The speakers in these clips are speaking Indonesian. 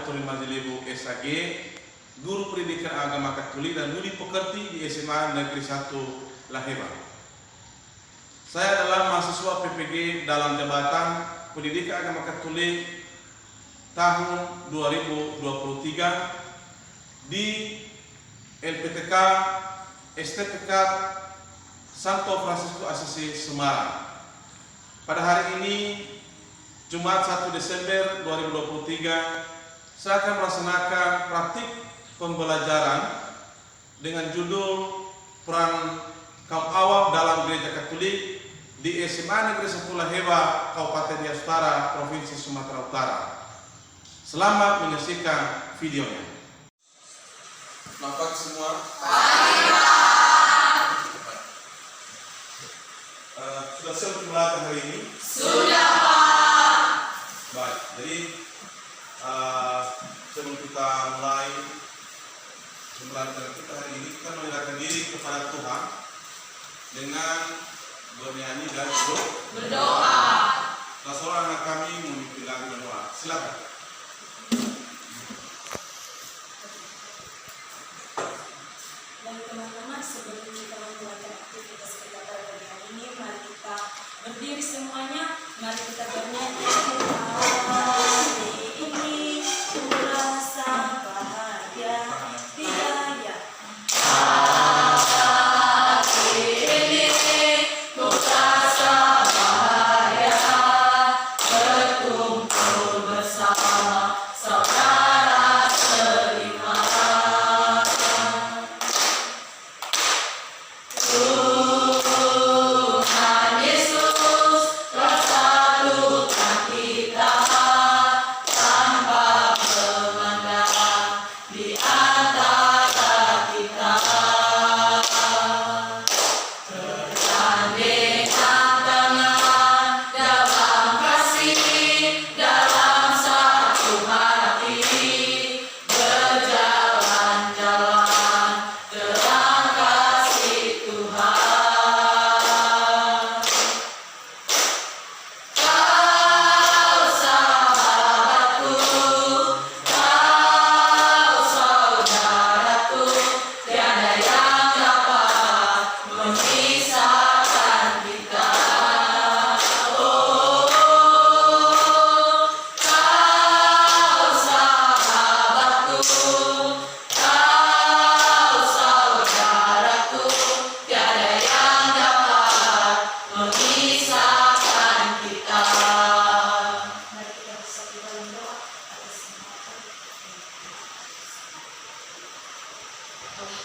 Catur Majelibu SAG, Guru Pendidikan Agama Katolik dan Budi Pekerti di SMA Negeri 1 Laheba. Saya adalah mahasiswa PPG dalam jabatan Pendidikan Agama Katolik tahun 2023 di LPTK STPK Santo Fransiskus Assisi Semarang. Pada hari ini Jumat 1 Desember 2023 saya akan melaksanakan praktik pembelajaran dengan judul Peran Kaum Awam dalam Gereja Katolik di SMA Negeri 1 Laheba, Kabupaten Nias Utara, Provinsi Sumatera Utara. Selamat menyaksikan videonya. Nampak semua? Sudah siap untuk belajar hari ini? Sudah, Pak. Baik, jadi sebelum kita mulai pembelajaran kita hari ini, kita mendekatkan diri kepada Tuhan dengan bernyanyi dan berdoa. Nah, seorang anak kami memimpin lagu berdoa. Silakan. Baik teman-teman, sebelum kita memulai aktivitas kita pada pagi hari ini, mari kita berdiri semuanya. Mari kita bernyanyi. Hari ini ku rasa bahagia, tidak ya. Hari ini ku rasa bahagia, berkumpul bersama saudara seiman. Tuhan Yesus telah satukan kita tanpa memandang di antara kita. Bergandengkan tangan dalam kasih, dalam satu hati, berjalan-jalan dalam kasih Tuhan. Kau sahabatku, kau saudaraku, tiada yang dapat memisahkan kita. Oh, kau sahabatku, kau saudaraku, tiada yang dapat memisahkan kita. Mari kita bersatu dalam doa atas semua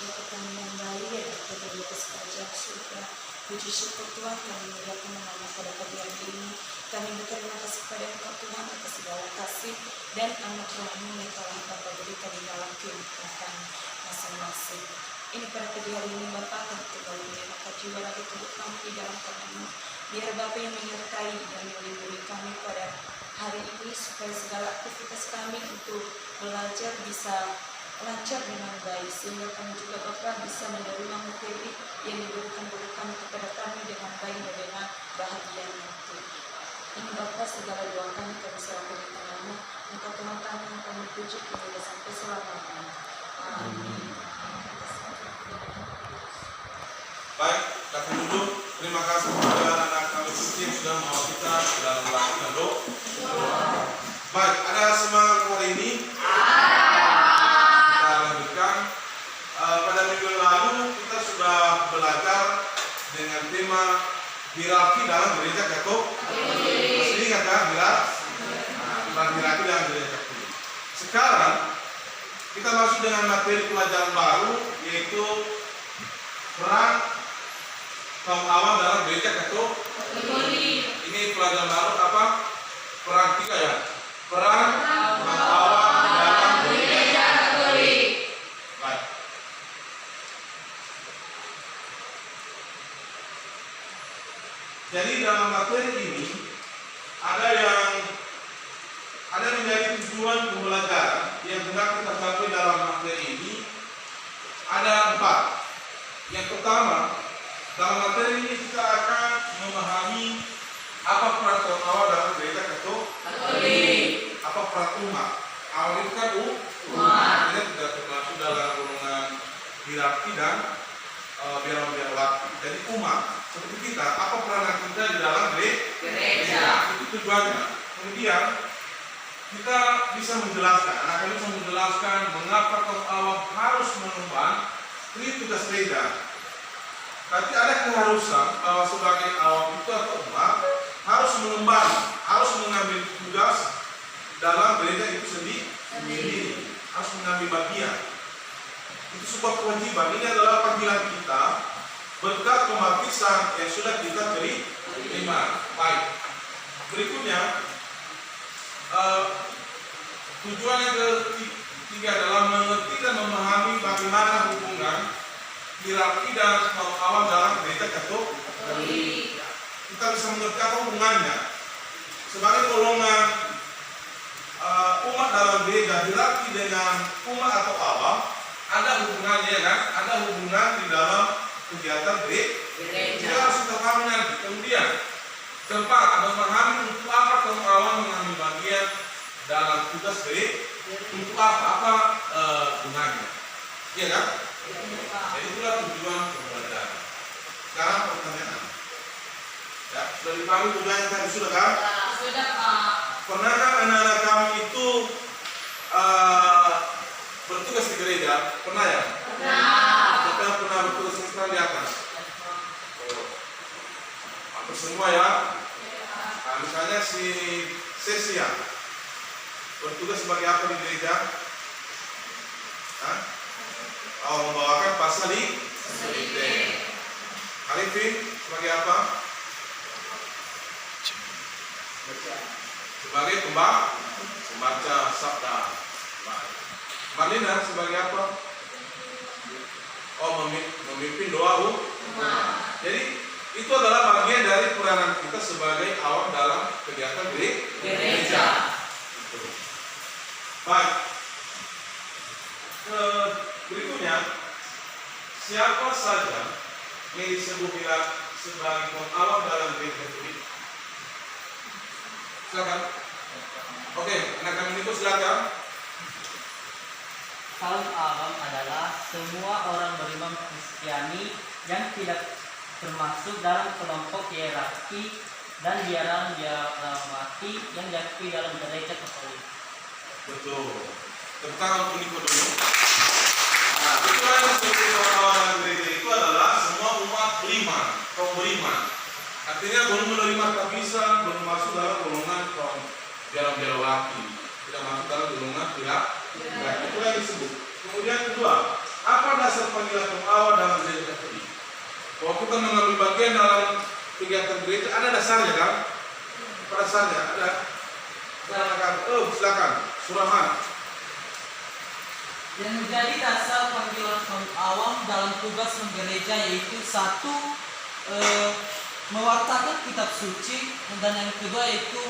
Allah kami yang baik dan kita di atas kerajaan surga. Puji syukur Tuhan, kami memuliakan nama pada pagi hari ini. Kami berterima kasih kepada Engkau Tuhan atas segala kasih dan amat rahmu yang telah Bapa berikan di dalam kehidupan kami masing-masing. Ini pada pagi hari ini Bapa, kami kembali menyerahkan jiwa lagi tubuh kami di dalam tangan-Mu. Biar Bapa yang menyertai dan melindungi kami pada hari ini supaya segala aktivitas kami untuk belajar bisa lancar dengan baik, sehingga kami juga Bapa bisa menerima materi yang diberikan oleh kami kepada kami dengan baik dan dengan bahagia nanti. Ini Bapa, segala doa kami serahkan di tangan-Mu. Engkau Tuhan kami yang kami puji hingga sampai selamanya. Amin. Baik, kita akan duduk. Terima kasih kepada anak kami yang sudah mau kita dalam melakukan doa. Baik, ada semangat hari ini? Kita lanjutkan. Pada minggu lalu kita sudah belajar dengan tema hierarki dalam gereja Katolik. Masih ingat kan hierarki dalam gereja Katolik. Sekarang kita masuk dengan materi pelajaran baru, yaitu peran kaum awam dalam gereja Katolik. Ini pelajaran baru apa? Peran 3 ya. Peran kaum awam dalam gereja Katolik. Baik. Jadi dalam materi ini ada menjadi tujuan pembelajaran yang hendak kita capai dalam materi ini. Ada 4. Yang pertama, dalam materi ini kita akan memahami apa peran kaum awam dalam gereja Katolik, apa peran umat, Awam itu kan umat. Artinya tidak termasuk dalam golongan hierarki dan biara-biara. Jadi umat seperti kita, apa peranan kita di dalam gereja? Itu tujuannya. Kemudian kita bisa menjelaskan, anak kami bisa menjelaskan mengapa kaum awam harus mengemban tugas gereja. Tapi ada keharusan bahwa sebagai awam itu atau umat harus mengemban, harus mengambil tugas dalam gereja itu sendiri, harus mengambil bagian. Itu sebuah kewajiban. Ini adalah panggilan kita berkat pembaptisan yang sudah kita terima. Baik. Berikutnya, tujuan yang ketiga adalah mengerti dan memahami bagaimana hubungan hierarki dan kaum awam dalam gereja Katolik. Kita bisa mengerti apa hubungannya. Sebagai golongan umat dalam gereja, hierarki dengan umat atau awam ada hubungannya kan? Ada hubungan di dalam kegiatan gereja. Kita harus kita pahami nanti. Kemudian keempat, memahami untuk apa kaum awam mengambil bagian dalam tugas gereja. Untuk apa gunanya? Iya kan? Jadi itulah tujuan pembelajaran. Sekarang pertanyaan. Ya, sudah dipahami tujuannya tadi sudah kan? Sudah, Pak. Pernahkah anak-anak kami itu bertugas di gereja? Pernah ya? Pernah. Siapa yang pernah bertugas sekarang di atas? Hampir semua ya. Nah, misalnya si Cesia bertugas sebagai apa di gereja? Hah? Oh, membawakan pasal di Arifin sebagai apa? Sebagai pembaca sabda. Marlina sebagai apa? Oh, memimpin doa Jadi itu adalah bagian dari peranan kita sebagai awam dalam kegiatan gereja. Gitu. Baik. Berikutnya, siapa saja yang disebut sebagai kaum awam dalam gereja Katolik? Silakan. Oke, anak kami itu silakan. Kaum awam adalah semua orang beriman Kristiani yang tidak termasuk dalam kelompok hierarki dan biarawati yang diakui dalam gereja Katolik. Betul. Tepuk tangan untuk Niko dulu. Nah, itu yang disebut orang gereja itu adalah semua umat beriman, kaum beriman. Artinya belum menerima kabisa, belum masuk dalam golongan kaum biarawati, tidak masuk dalam golongan hierarki. Itu yang disebut. Kemudian kedua, apa dasar panggilan kaum awam dalam gereja Katolik? Bahwa kita mengambil bagian dalam kegiatan gereja ada dasarnya kan? Apa dasarnya? Ada. Silakan. Surahan. Yang menjadi dasar panggilan kaum awam dalam tugas menggereja yaitu satu, mewartakan kitab suci, dan yang kedua yaitu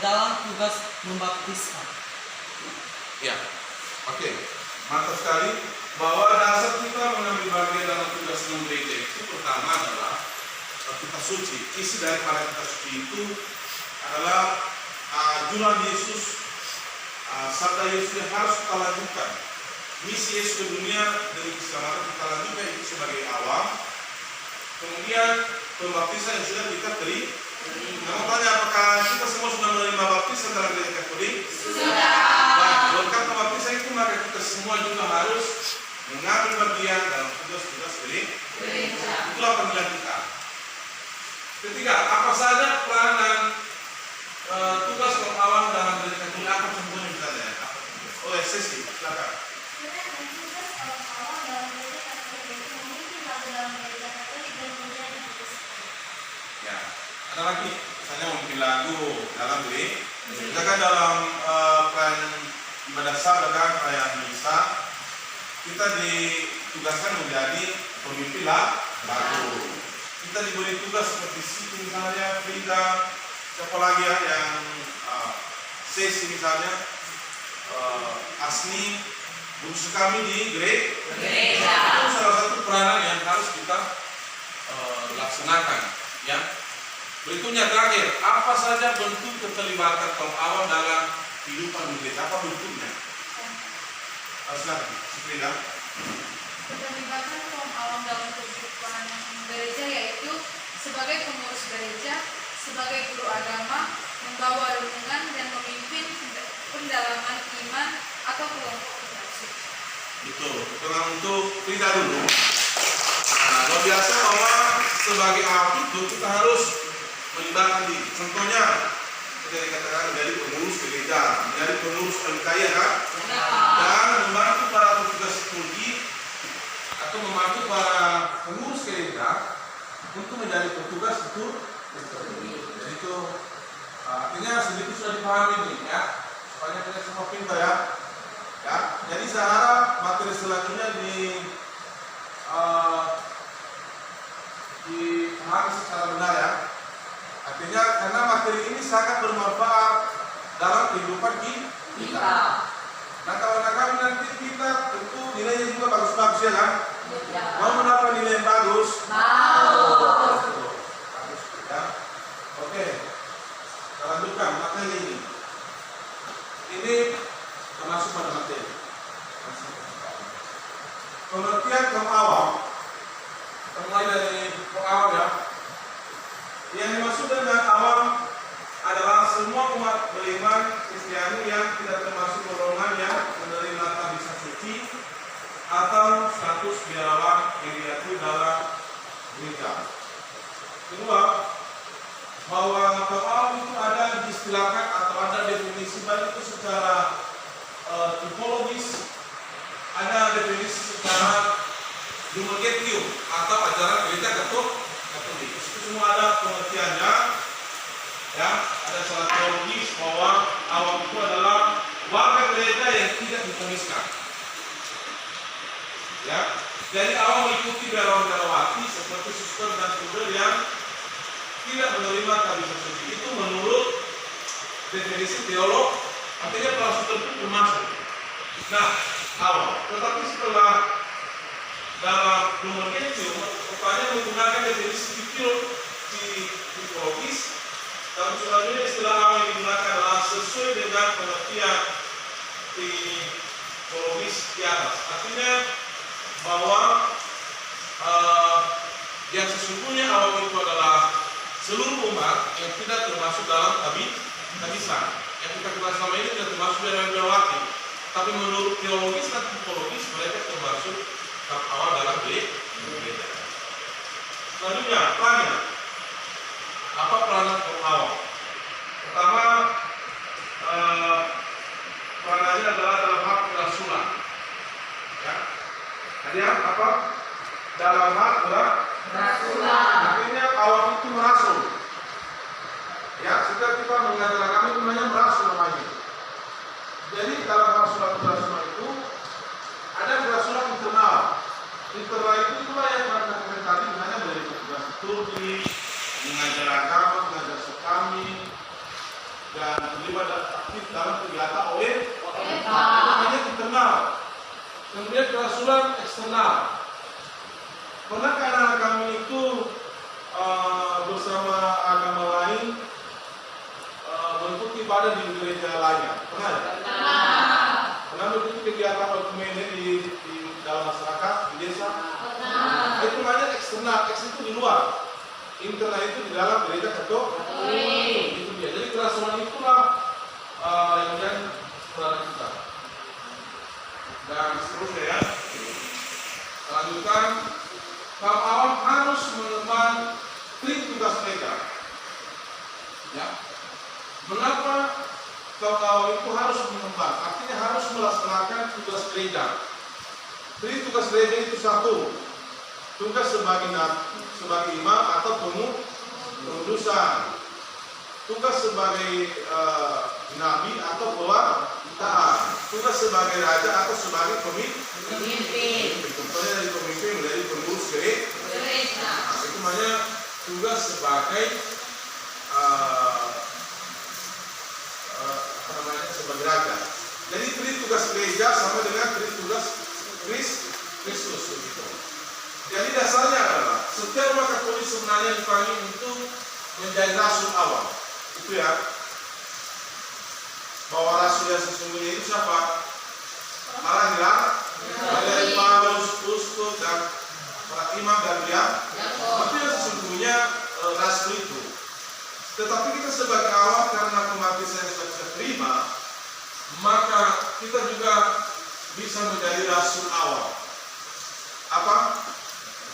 dalam tugas membaptiskan. Ya, oke. Mantap sekali. Bahwa dasar kita mengambil bagian dalam tugas gereja itu pertama adalah kitab suci. Isi daripada kitab suci itu adalah ajuran Yesus, sabda Yesus yang harus kita lanjutkan. Misi Yesus ke dunia demi keselamatan kita lanjutkan itu sebagai awam. Kemudian pembaptisan yang sudah kita terima. Nah, tanya apakah kita semua sudah menerima baptisan dalam gereja Katolik? Sudah. Baik, berkat pembaptisan itu maka kita semua juga harus mengambil bagian dalam tugas-tugas gereja. Itulah panggilan kita. Ketiga, apa saja peranan tugas kaum awam dalam gereja Katolik? Apa contohnya misalnya? Oleh Sesi, silakan. Tugas kaum awam dalam gereja Katolik yaitu memimpin lagu dalam gereja Katolik dan menjadi Kristen. Ya, ada lagi, misalnya memimpin lagu dalam gereja. Misalkan dalam peran ibadah sabda kan perayaan misa, kita ditugaskan menjadi pemimpin lagu. Kita diberi tugas seperti Siti misalnya, Frida, siapa lagi ya yang Sesi misalnya, Asni, bungsu kami di gereja. Itu salah satu peranan yang harus kita laksanakan. Ya. Berikutnya terakhir, apa saja bentuk keterlibatan kaum awam dalam kehidupan gereja? Apa bentuknya? Silakan, Frida. Keterlibatan kaum awam dalam kehidupan gereja yaitu sebagai pengurus gereja, sebagai guru agama, membawa renungan dan memimpin pendalaman iman atau kelompok interaksi. Itu perkenalan untuk Frida dulu. Nah, luar biasa bahwa sebagai awam itu kita harus melibatkan diri. Contohnya, kita dikatakan menjadi pengurus gereja, menjadi pengurus LKI kan? Dan membantu para petugas studi atau membantu para pengurus gereja untuk menjadi petugas itu. Jadi itu artinya sedikit sudah dipahami ini ya, supaya kita semua pintar ya. Ya, jadi saya harap materi selanjutnya dipahami secara benar ya. Artinya karena materi ini sangat bermanfaat dalam kehidupan kita. Nah, kawan-kawan nanti kita tentu nilainya juga bagus-bagus ya kan? Mau mendapat nilai yang bagus? Bagus ya. Oke, kita lanjutkan materi ini. Ini termasuk pada materi. Pengertian kaum awam. Kita mulai dari kaum awam ya. Yang dimaksud dengan awam adalah semua umat beriman Kristiani yang tidak termasuk golongan yang menerima tabisat suci atau status biarawan yang diatur dalam gereja. Kedua, bahwa kaum awam itu ada diistilahkan atau ada definisi baik itu secara tipologis, ada definisi secara Lumen atau ajaran gereja Katolik. Itu semua ada pengertiannya. Ya, ada secara teologis bahwa awam itu adalah warga gereja yang tidak dikomiskan. Ya, jadi awam mengikuti biarawan-biarawati seperti suster dan puder yang tidak menerima tabisat suci. Itu menurut definisi teolog, artinya para suster itu termasuk. Nah, awam. Tetapi setelah dalam Lumen Gentium, rupanya menggunakan definisi tipologis. Dan selanjutnya istilah awam yang digunakan adalah sesuai dengan pengertian tipologis di atas. Artinya bahwa yang sesungguhnya awam itu adalah seluruh umat yang tidak termasuk dalam tabisan. Yang kita kenal selama ini tidak termasuk biarawan-biarawati. Tapi menurut teologis dan tipologis mereka termasuk awam dalam gereja. Selanjutnya, perannya. Apa peranan kaum awam? Pertama, peranannya adalah dalam hak kerasulan. Ya. Jadi apa? Dalam hak kerasulan. Artinya awam itu merasul. Ya, setiap kita mengajar kami itu namanya merasul namanya. Jadi dalam kerasulan itu ada kerasulan internal. Internal itu itulah yang kami tadi misalnya dari petugas studi, mengajar agama, mengajar sekami, dan terlibat aktif dalam kegiatan oleh namanya internal. Kemudian kerasulan eksternal. Pernah anak kami itu bersama agama lain mengikuti ibadah di gereja lainnya? Pernah ya? Pernah mengikuti kegiatan organisasi di dalam masyarakat, di desa? Pernah. Itu namanya eksternal, eksternal itu di luar. Internal itu di dalam gereja Katolik. Itu dia. Jadi kerasulan itulah yang menjadi peranan kita. Dan seterusnya ya. Lanjutkan, kaum awam harus mengemban tugas mereka. Ya. Mengapa kaum awam itu harus mengemban? Artinya harus melaksanakan tugas gereja. Jadi tugas gereja itu satu. Tugas sebagai imam atau pengudusan, tugas sebagai nabi atau pewataan, tugas sebagai raja atau sebagai pemimpin. Contohnya dari pemimpin menjadi pengurus gereja. Itu namanya tugas sebagai sebagai raja. Jadi tugas gereja sama dengan tugas Kristus gitu. Jadi dasarnya adalah setiap umat Katolik sebenarnya dipanggil untuk menjadi rasul awam. Itu ya. Bahwa rasul yang sesungguhnya itu siapa? Malah bilang Iman dan Yakub. Itu yang sesungguhnya rasul itu. Tetapi kita sebagai awam karena kebaptisan yang sudah kita terima, maka kita juga bisa menjadi rasul awam. Apa?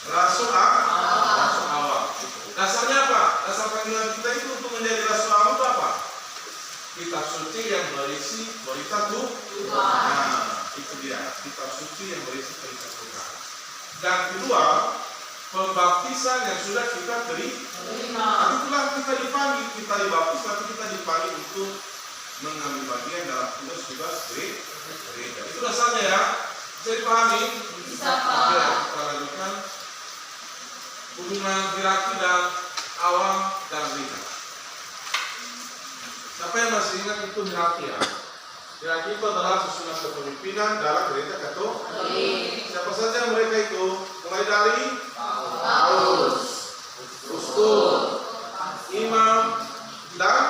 Rasul awam. Dasarnya apa? Dasar panggilan kita itu untuk menjadi rasul awam itu apa? Kitab suci yang berisi berita Tuhan. Nah, itu dia. Kitab suci yang berisi berita Tuhan. Dan kedua, pembaptisan yang sudah kita terima. Itulah kita dipanggil, kita dibaptis, tapi kita dipanggil untuk mengambil bagian dalam tugas-tugas gereja. Itu dasarnya ya. Bisa dipahami? Bisa, Pak. Oke, kita lanjutkan. Hubungan hierarki dan awam dan gereja. Siapa yang masih ingat itu hierarki ya? Hierarki itu adalah susunan kepemimpinan dalam gereja Katolik. Siapa saja mereka itu? Mulai dari Paulus, uskup, imam, dan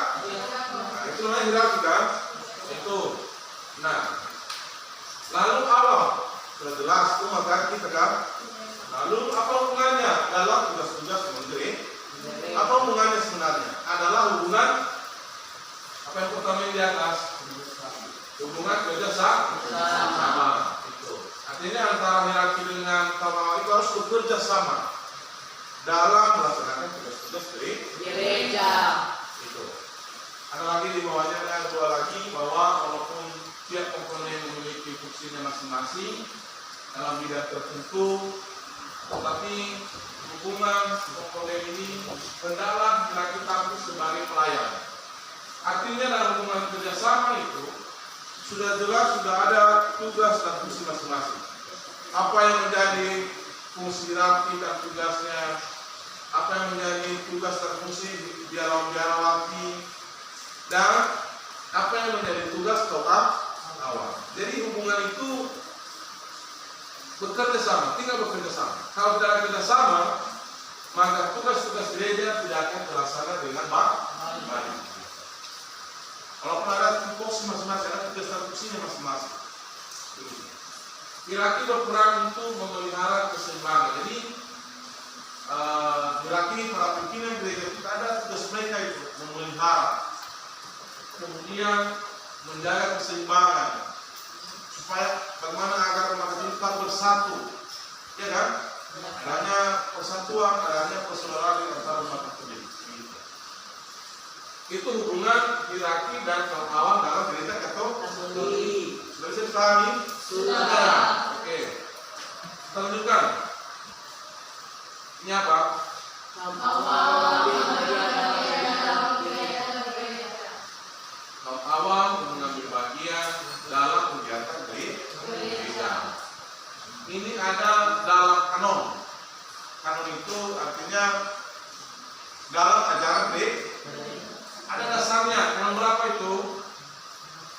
itu namanya hierarki kan? Itu. Nah, lalu awam sudah jelas itu maka kita kan. Lalu apa hubungannya dalam tugas-tugas menteri? Apa hubungannya sebenarnya? Adalah hubungan apa yang pertama yang di atas? Hubungan kerjasama. Itu. Artinya antara hierarki dengan awam itu harus bekerja sama dalam melaksanakan tugas-tugas gereja. Itu. Ada lagi di bawahnya ada dua lagi bahwa walaupun tiap komponen memiliki fungsinya masing-masing dalam bidang tertentu, tetapi hubungan komponen ini hendaklah hierarki tampil sebagai pelayan. Artinya dalam hubungan kerjasama itu sudah jelas sudah ada tugas dan fungsi masing-masing. Apa yang menjadi fungsi hierarki dan tugasnya, apa yang menjadi tugas dan fungsi biarawati, dan apa yang menjadi tugas total awam. Jadi hubungan itu bekerja sama, tinggal bekerja sama. Kalau tidak bekerja sama, maka tugas-tugas gereja tidak akan terlaksana dengan baik. Kalau ada tupoksi masing-masing, ada tugas dan fungsinya masing-masing. Hierarki berperan untuk memelihara keseimbangan. Jadi hierarki para pimpinan gereja kita ada tugas mereka itu memelihara, kemudian menjaga keseimbangan supaya bagaimana agar umat ini tetap bersatu, ya kan? Adanya persatuan, adanya persaudaraan antara umat ini. Itu hubungan hierarki dan kaum awam dalam gereja Katolik. Sudah bisa dipahami? Sudah. Oke. Kita lanjutkan. Ini apa? Kaum awam mengambil bagian dalam kegiatan gereja. Ini ada dalam kanon. Kanon itu artinya dalam ajaran gereja. Ada dasarnya, kanon berapa itu?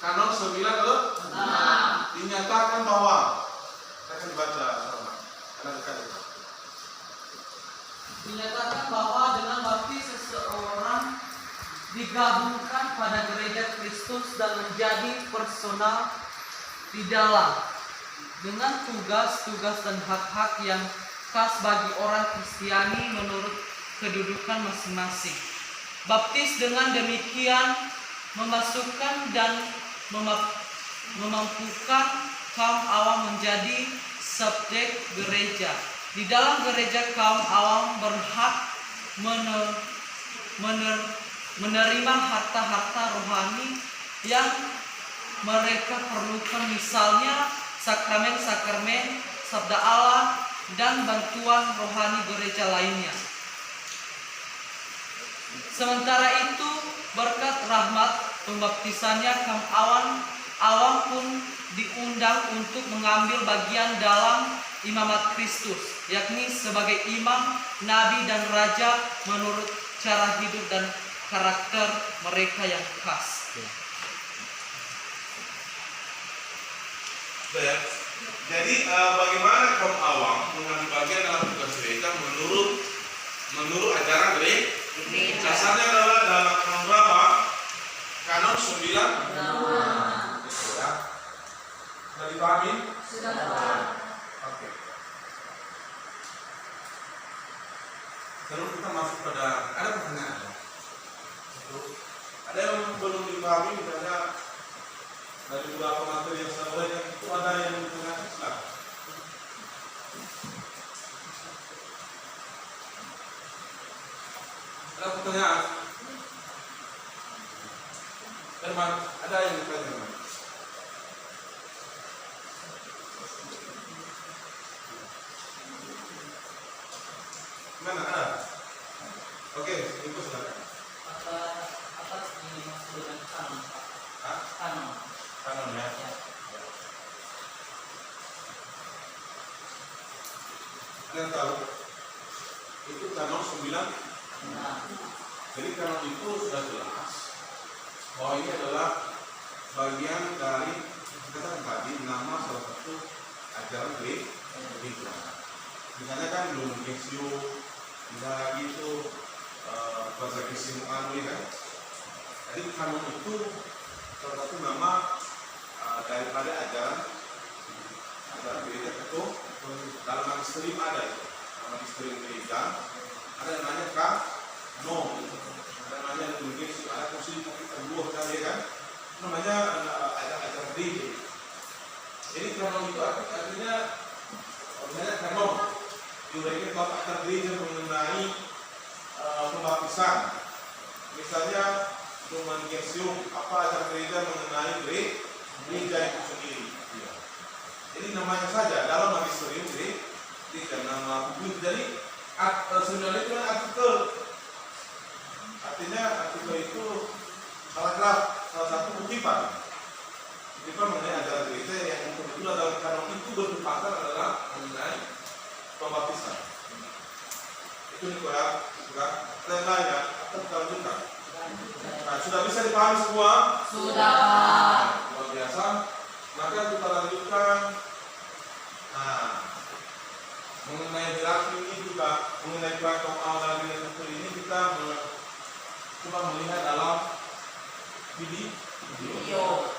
Kanon 9 ke 6. Dinyatakan bahwa akan dibaca karena dekat itu. Dinyatakan bahwa dengan baptis seseorang digabungkan pada gereja Kristus dan menjadi personal di dalam dengan tugas-tugas dan hak-hak yang khas bagi orang Kristiani menurut kedudukan masing-masing. Baptis dengan demikian memasukkan dan memampukan kaum awam menjadi subjek gereja. Di dalam gereja kaum awam berhak menerima harta-harta rohani yang mereka perlukan, misalnya sakramen-sakramen, sabda Allah, dan bantuan rohani gereja lainnya. Sementara itu, berkat rahmat pembaptisannya, kaum awam pun diundang untuk mengambil bagian dalam imamat Kristus, yakni sebagai imam, nabi, dan raja menurut cara hidup dan karakter mereka yang khas. Jadi bagaimana kaum awam mengambil bagian dalam tugas gereja menurut ajaran gereja? Dasarnya adalah dalam kanon berapa? Kanon 9. Ya. Sudah dipahami? Sudah. Oke. Terus kita masuk pada ada pertanyaan. Satu, ada yang belum dipahami misalnya dari beberapa materi yang saya uraikan itu ada yang ditanyakan silakan. Ada pertanyaan? Firman, ada yang ditanyakan? Mana ada? Oke, itu silakan. Apa yang dimaksud dengan kanon, Pak? Hah? Kanon. Kanon ya. Ya. Kalian tahu itu kanon 9. Nah, Jadi kanon itu sudah jelas bahwa ini adalah bagian dari kita kan tadi nama salah satu ajaran Gereja. Misalnya kan Lumen Gentium, misalnya lagi itu bahasa kesimpulan kan. Jadi kanon itu salah satu nama daripada ajaran gereja itu dalam magisterium ada itu. Dalam magisterium gereja ada yang namanya kanon, ada yang namanya Lumen Gentium, ada kursi kita dua kali kan. Namanya ajaran gereja. Jadi kanon itu artinya kanon diuraikan kalau ajaran gereja mengenai pembaptisan. Misalnya Lumen Gentium, apa ajaran gereja mengenai gereja itu sendiri. Ya. Jadi namanya saja dalam magisterium gereja nama buku. Jadi sebenarnya itu kan artikel. Artinya artikel itu paragraf salah satu kutipan. Kutipan mengenai ajaran gereja yang kebetulan dalam kanon itu berkembang adalah mengenai pembaptisan. Itu nih ya, sudah. Ada yang lain ya? Atau kita lanjutkan? Nah, sudah bisa dipahami semua? Sudah. Luar biasa. Maka kita lanjutkan. Nah, mengenai hierarki ini juga, mengenai platform awal dan struktur ini kita coba melihat dalam video.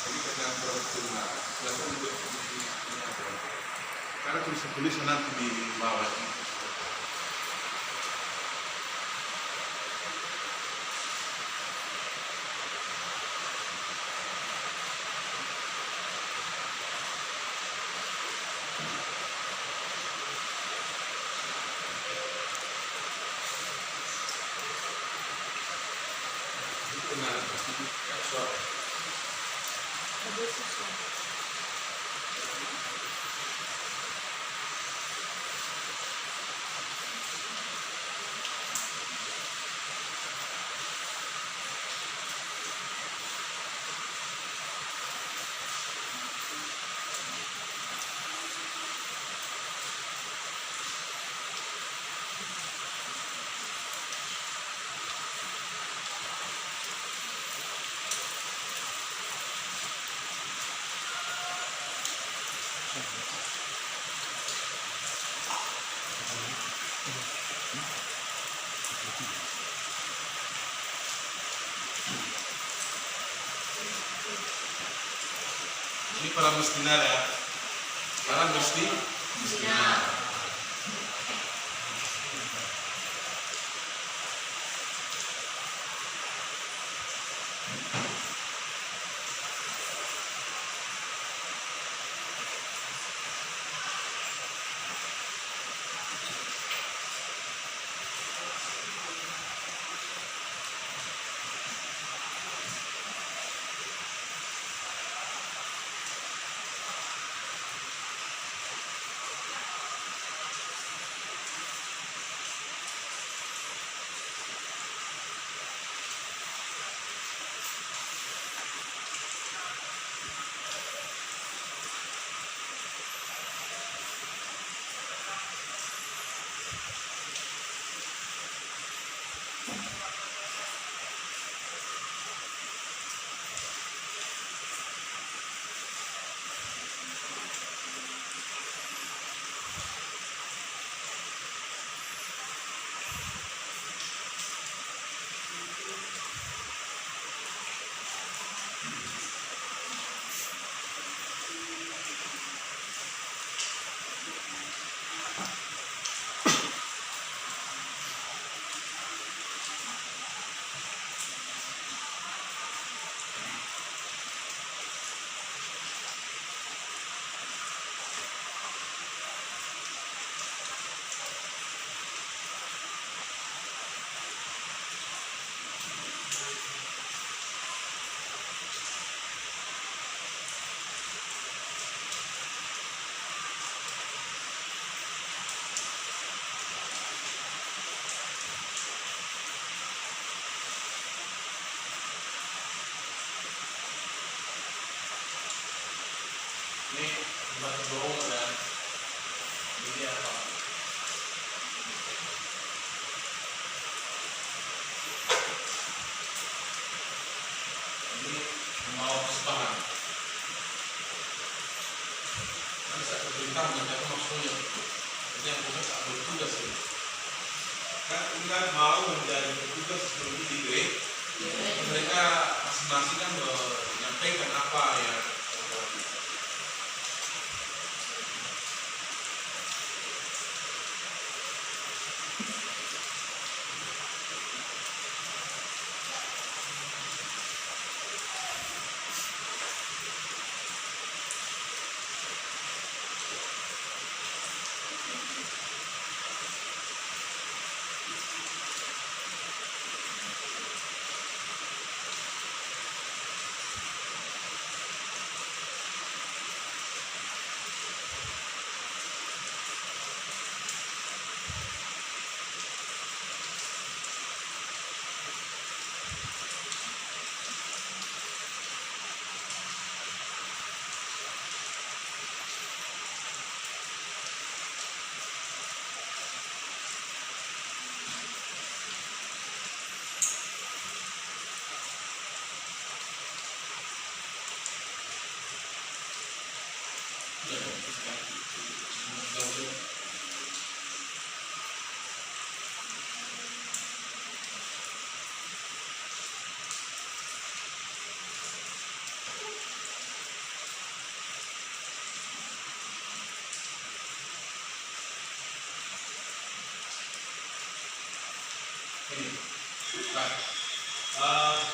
Jadi kita bertuna, silakan untuk karena tulisan nanti di bawah ini. Benar, suara. Ada sesuatu. Ini para miskinan ya, para miskin. Batu Doong dan ini apa? Ini membawa persembahan. Nanti saya beritahu nanti apa maksudnya. Ini yang bukan tak bertugas ini. Kan kita mau menjadi petugas seperti di gereja. Mereka masing-masing kan menyampaikan apa yang ini.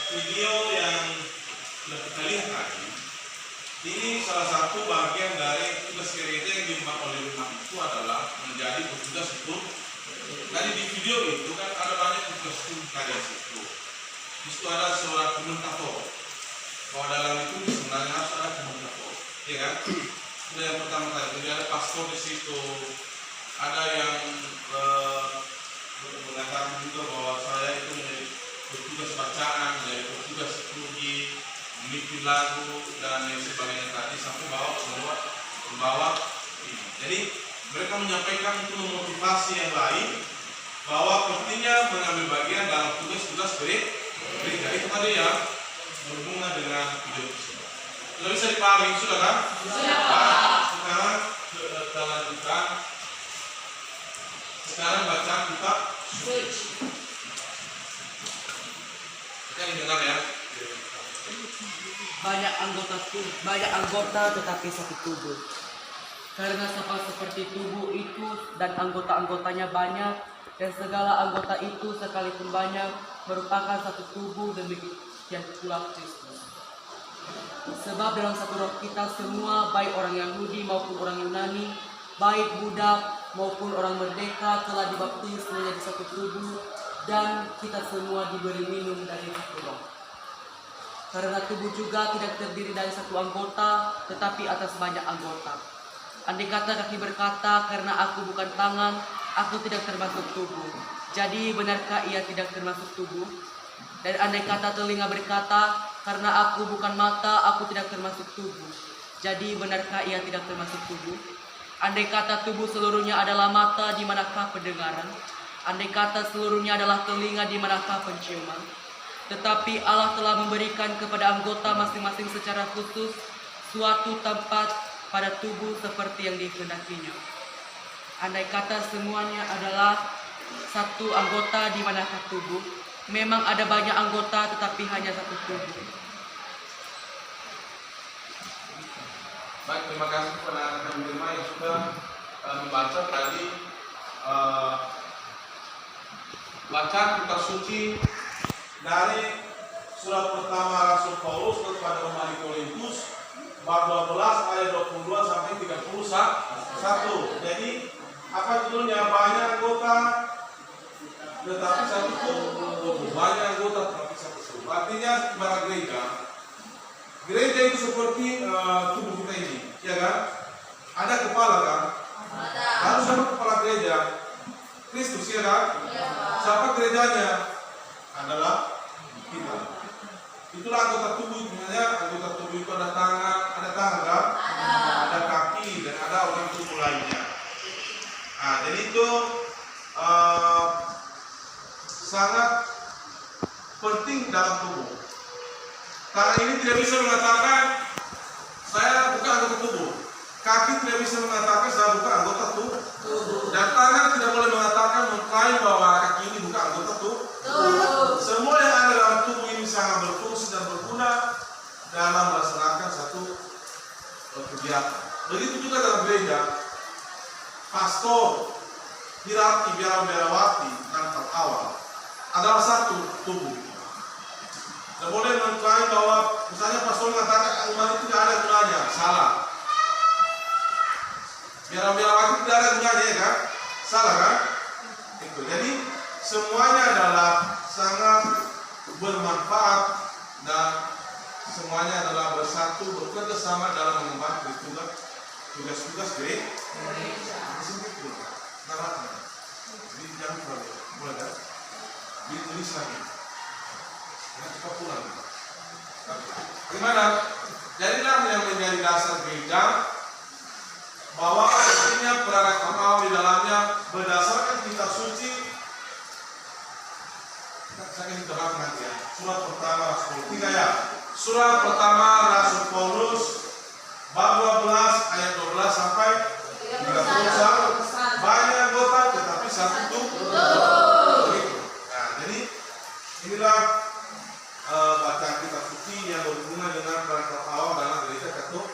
Video yang sudah kita lihat tadi, ini salah satu bagian dari tugas gereja yang diemban oleh umat itu adalah menjadi petugas itu. Tadi di video itu kan ada banyak tugas itu karya situ. Di situ ada seorang komentator. Bahwa dalam itu sebenarnya harus ada komentator, ya kan? Itu yang pertama tadi. Jadi ada pastor di situ, ada yang mengatakan juga bahwa saya itu menjadi petugas bacaan, menjadi petugas studi, memimpin lagu dan yang sebagainya tadi sampai membawa ini. Jadi mereka menyampaikan untuk memotivasi yang lain bahwa pentingnya mengambil bagian dalam tugas-tugas gereja. Itu tadi ya berhubungan dengan video tersebut. Sudah bisa dipahami, sudah kan? Sudah. Sekarang kita lanjutkan. Sekarang bacaan kita yang dengar ya. Banyak anggota tetapi satu tubuh. Karena sama seperti tubuh itu dan anggota-anggotanya banyak, dan segala anggota itu sekalipun banyak merupakan satu tubuh, demikian pula Kristus. Sebab dalam satu roh kita semua, baik orang Yahudi maupun orang Yunani, baik budak maupun orang merdeka, telah dibaptis menjadi satu tubuh, dan kita semua diberi minum dari satu roh. Karena tubuh juga tidak terdiri dari satu anggota, tetapi atas banyak anggota. Andai kata kaki berkata, karena aku bukan tangan, aku tidak termasuk tubuh. Jadi benarkah ia tidak termasuk tubuh? Dan andai kata telinga berkata, karena aku bukan mata, aku tidak termasuk tubuh. Jadi benarkah ia tidak termasuk tubuh? Andai kata tubuh seluruhnya adalah mata, di manakah pendengaran? Andai kata seluruhnya adalah telinga, di manakah penciuman? Tetapi Allah telah memberikan kepada anggota masing-masing secara khusus suatu tempat pada tubuh seperti yang dikehendakinya. Andai kata semuanya adalah satu anggota, di manakah tubuh? Memang ada banyak anggota tetapi hanya satu tubuh. Baik, terima kasih kepada rekan Firman yang sudah membaca tadi bacaan kitab suci dari surat pertama Rasul Paulus kepada umat di Korintus bab 12 ayat 22 sampai 31. Jadi apa judulnya? Banyak anggota tetapi satu tubuh. Banyak anggota tetapi satu tubuh. Artinya ibarat gereja. Gereja itu seperti tubuh kita ini, ya kan? Ada kepala kan? Harus ada kepala gereja. Kristus, ya kan? Siapa gerejanya? Adalah kita. Itulah anggota tubuh. Sebenarnya anggota tubuh itu ada tangan kan? Ada kaki organ tubuh lainnya. Nah, jadi itu sangat penting dalam tubuh. Tangan ini tidak bisa mengatakan saya bukan anggota tubuh. Kaki tidak bisa mengatakan saya bukan anggota tubuh. Dan tangan tidak boleh mengatakan mengklaim bahwa kaki ini bukan anggota tubuh. Semua yang ada dalam tubuh ini sangat berfungsi dan berguna dalam melaksanakan satu kegiatan. Begitu juga dalam gereja, pastor, hierarki, biarawati, dan awal adalah satu tubuh. Tidak boleh mengklaim bahwa misalnya pastor mengatakan umat itu tidak ada gunanya, salah. Biarawati tidak ada gunanya, ya kan? Salah kan? Itu. Jadi semuanya adalah sangat bermanfaat dan semuanya adalah bersatu bekerja sama dalam mengemban tugas-tugas gereja. Jadi jangan terlalu mulai kan? Ditulis lagi. Nah, kita pulang. Gimana? Jadilah yang menjadi dasar gereja bahwa artinya perarakan Allah di dalamnya berdasarkan kitab suci. Saya ingin terang nanti ya. Surat pertama Rasul 3 ya. Surat pertama Rasul Paulus bab 12 ayat 12 sampai 31. Banyak anggota tetapi satu tubuh. Nah, jadi inilah bacaan kitab suci yang berhubungan dengan perangkat awal dalam gereja Katolik.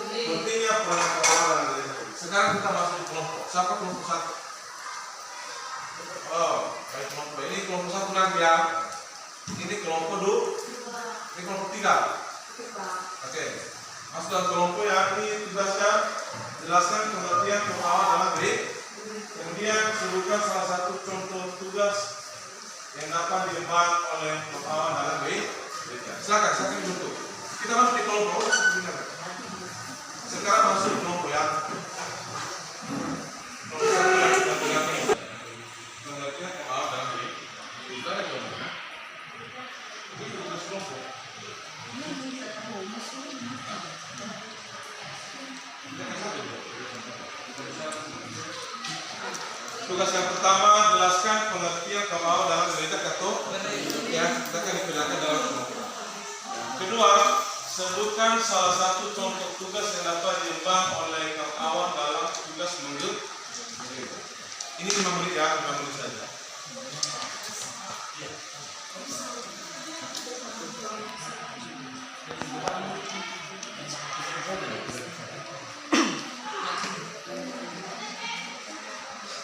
Pentingnya perangkat awal dalam gereja Katolik. Sekarang kita masuk di kelompok. Siapa kelompok satu? Oh, baik kelompok ini kelompok satu nanti ya. Ini kelompok dua. Ini kelompok 3. Oke. Masuk dalam kelompok ya. Ini tugasnya jelaskan pengertian awal dalam gereja. Kemudian sebutkan salah satu contoh tugas yang dapat diemban oleh awal dalam gereja. Silakan duduk. Kita masuk di kelompok. Sekarang masuk di kelompok ya. Kelompok satu yang kita pelajari. Pengertian awal dalam gereja. Kita ada kelompok. Itu tugas kelompok. Tugas yang pertama jelaskan pengertian awal dalam gereja Katolik. Ya, kita akan dipindahkan dalam kelompok. Kedua, sebutkan salah satu contoh tugas yang dapat diemban oleh kaum awam dalam tugas menggereja. Ini 5 menit ya, 5 menit saja.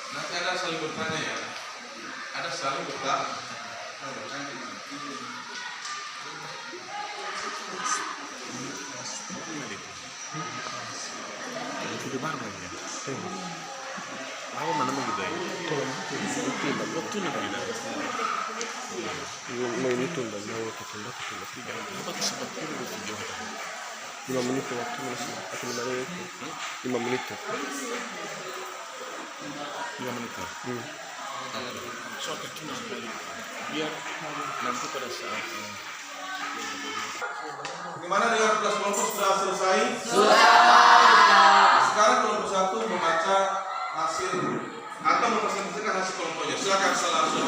Nanti ada saling bertanya ya. Ada saling bertanya. Itu di mana ya? Aku mana mau juga ini? Waktu nak ada. Mau ini tunda, mau tunda tidak. Apa sebab itu video? 5 menit waktu masih. Aku mana itu? 5 menit. 5 menit. Soal itu biar nanti pada saat Bagaimana dengan tugas kelompok sudah selesai? Sekarang kelompok satu membaca hasil atau mempresentasikan hasil kelompoknya. Silakan salah satu.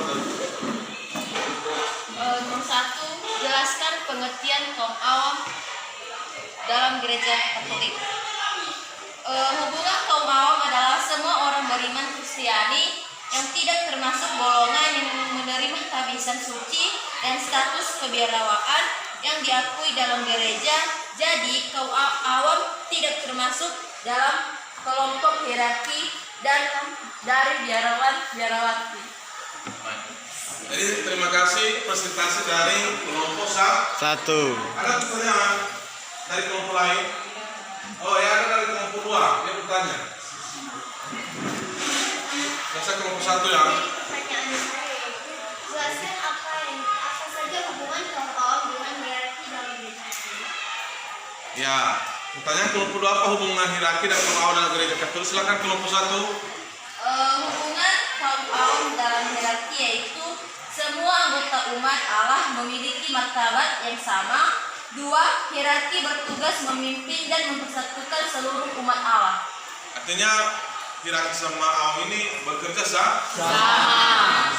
Nomor 1, jelaskan pengertian kaum awam dalam gereja Katolik. Hubungan kaum awam adalah semua orang beriman Kristiani yang tidak termasuk golongan yang menerima tabisan suci dan status kebiarawaan yang diakui dalam gereja. Jadi kaum awam tidak termasuk dalam kelompok hierarki dan dari biarawati. Jadi terima kasih presentasi dari kelompok satu. Ada pertanyaan dari kelompok lain? Oh ya, ada dari kelompok 2. Dia bertanya. Saya kelompok 1 ya. Pertanyaan saya yaitu jelaskan apa saja hubungan kaum awam dengan hierarki dalam gereja. Ya, pertanyaan kelompok 2 apa hubungan hierarki dan kaum awam dalam gereja Katolik? Silakan kelompok 1. Hubungan kaum awam dalam hierarki yaitu semua anggota umat Allah memiliki martabat yang sama. 2. Hierarki bertugas memimpin dan mempersatukan seluruh umat Allah. Artinya hierarki sama Awam ini bekerja sama.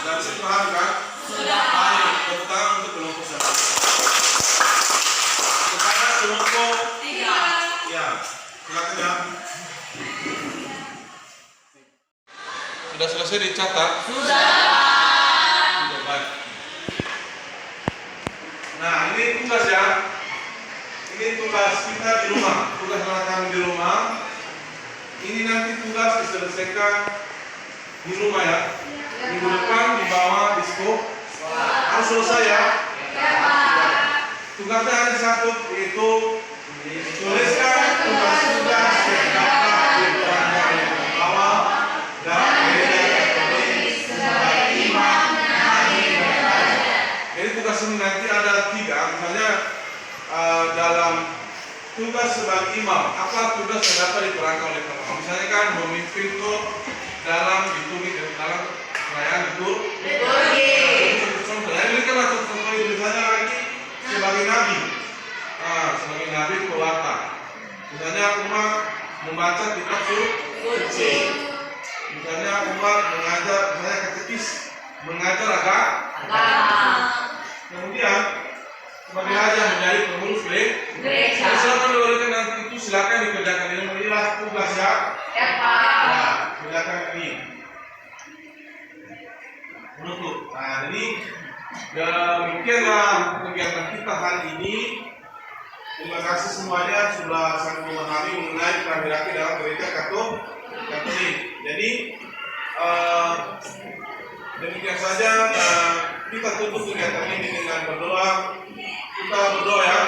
Sudah bisa paham kan? Sudah. Baik, tepuk tangan untuk kelompok satu. Sekarang kelompok 3. Ya, silakan ya. Sudah selesai dicatat? Sudah. Baik. Nah, ini tugas ya. Ini tugas kita di rumah. Tugas anak kami di rumah. Ini nanti tugas diselesaikan di rumah ya. Minggu depan dibawa di skop. Harus selesai ya. Tugasnya ada satu, yaitu tuliskan tugas-tugas yang dapat diperangkat oleh pengawal dalam gereja Katolik sebagai imam, nabi, dan raja. Jadi tugas ini nanti ada 3, misalnya dalam tugas sebagai imam, apa tugas yang dapat diperankan oleh pengawal? Misalnya kan memimpin tuh dalam dalam perayaan itu. Contohnya ini kan contoh misalnya lagi sebagai nabi. Sebagai nabi pewarta. Misalnya umat membaca kitab suci. Misalnya umat mengajar, misalnya katekis mengajar agama. Kemudian sebagai raja menjadi pengurus gereja. Silakan diberikan nanti itu silakan dikerjakan. Inilah tugas ya. Nah, kerjakan ini. Menutup. Nah, jadi demikianlah kegiatan kita hari ini. Terima kasih semuanya sudah sangat memahami mengenai hierarki dalam gereja Katolik. Jadi demikian saja kita tutup kegiatan ini dengan berdoa. Kita berdoa ya.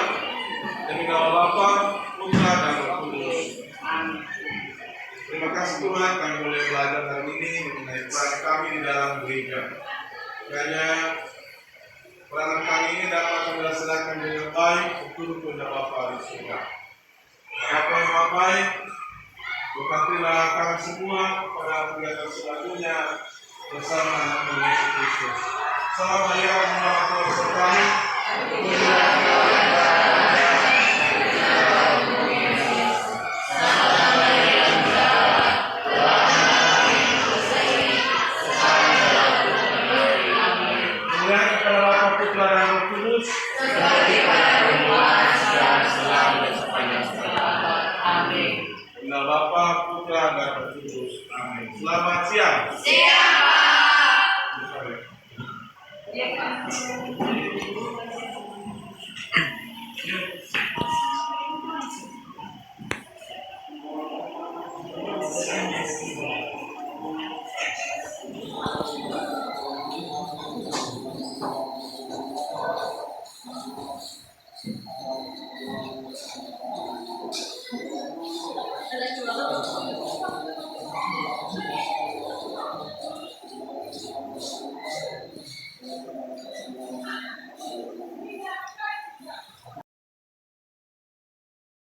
Demi nama Bapa, Putra dan Roh Kudus. Terima kasih Tuhan kami boleh belajar hari ini mengenai peran kami di dalam gereja. Kiranya peranan kami ini dapat dilaksanakan dengan baik untuk kehendak Bapa di surga. Bapa yang Maha Baik, berkatilah kami semua pada kegiatan selanjutnya bersama Tuhan Yesus Kristus. Salam Maria, warahmatullahi wabarakatuh. Bapa, Putra, dan Roh Kudus. Amin. Selamat siang. Siang, Pak.